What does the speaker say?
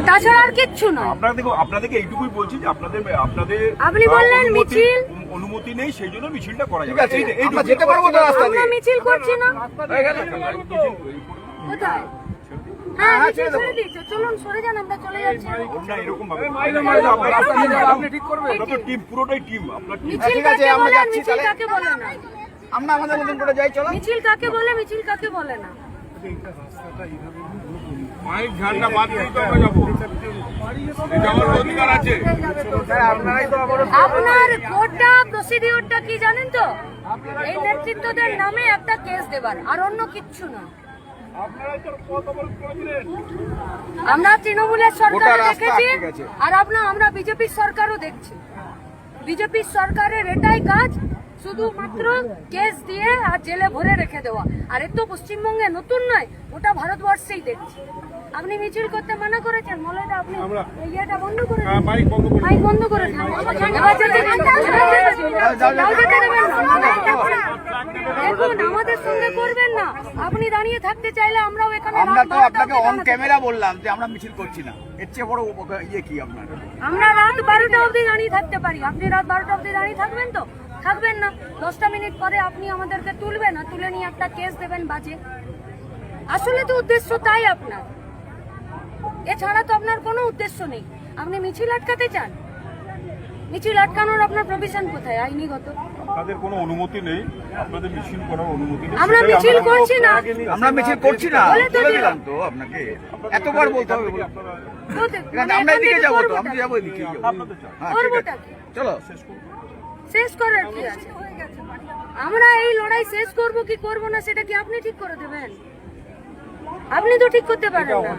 তাছাড়া আর কিচ্ছু নয়। আপনাদেরকে এইটুকুই বলছি যে আপনাদের আপনি বললেন মিছিল অনুমতি নেই, সেই জন্য মিছিলটা করা যাবে। আমরা যেতে পারবো তো রাস্তা দিয়ে। আমরা মিছিল করছি না কোথায়? হ্যাঁ মিছিল ছেড়ে দিয়েছে, চলুন সরে যান, আমরা চলে যাচ্ছি। এরকম ভাবে আপনি ঠিক করবেন। আমরা তো টিম, পুরোটাই টিম। আপনার টিম মিছিল ঠিক আছে, কাকে আমরা বলে, যাচ্ছি মিছিল তাহলে। কাকে বলে না? আমরা আমাদের মতন করে যাই, চলো। মিছিল কাকে বলে, মিছিল কাকে বলে না? মাইক ঝান্ডা বাদ দিয়ে তো আমরা যাবো, এটা আমার অধিকার আছে। আপনারাই তো আবার আপনার গোটা প্রসিডিওরটা কি জানেন তো? এই নেতৃত্বদের নামে একটা কেস দেবার, আর অন্য কিচ্ছু না। আমরা তৃণমূলের সরকার গোটা রাস্তা দেখেছি, ঠিক আছে। আর আমরা বিজেপির সরকারও দেখছি। বিজেপির সরকারের এটাই কাজ, শুধুমাত্র কেস দিয়ে আর জেলে ভরে রেখে দেওয়া। আর এ তো পশ্চিমবঙ্গে নতুন নয়, গোটা ভারতবর্ষেই দেখছি। আপনি মিছিল করতে মানা করেছেন, মলয়টা আপনি ইয়েটা বন্ধ করে দিন। মাইক বন্ধ করে দিন। এবার যেতে দিন। যাও যেতে দেবেন না। দেখুন আমাদের সঙ্গে করবেন না। আপনি দাঁড়িয়ে থাকতে চাইলে আমরাও এখানে আমরা রাত তো 12টা আপনাকে অবধি অন ক্যামেরা বললাম যে আমরা মিছিল করছি না, এর চেয়ে বড় ইয়ে কি আপনার? আমরা রাত 12টা অবধি দাঁড়িয়ে থাকতে পারি। আপনি রাত 12টা অবধি দাঁড়িয়ে থাকবেন তো? থাকবেন না। 10টা মিনিট পরে আপনি আমাদেরকে তুলবেন, আর তুলে নিয়ে একটা কেস দেবেন বাজে। আসলে তো উদ্দেশ্য তাই আপনার, এছাড়া তো আপনার কোনো উদ্দেশ্য নেই। আপনি মিছিল আটকাতে চান, মিছিল আটকানোর আপনার প্রভিশন কোথায় আইনিগত? আপনাদের কোনো অনুমতি নেই, আপনাদের মিছিল করার অনুমতি নেই। আমরা মিছিল করছি না। আমরা মিছিল করছি না, বলে তো বলে দিলাম। দিলাম তো আপনাকে, এতবার বলতে হবে বলে। মানে আমরা এখান এদিকে থেকে যাবো তো, করবোটা আমি কি? যাবো এদিকে যাবো। হ্যাঁ, ঠিক করবোটা আছে, কি? চলো। শেষ করার কি আছে? আমরা এই লড়াই শেষ করব কি করব না সেটা কি আপনি ঠিক করে দেবেন? আপনি তো ঠিক করতে পারেন না।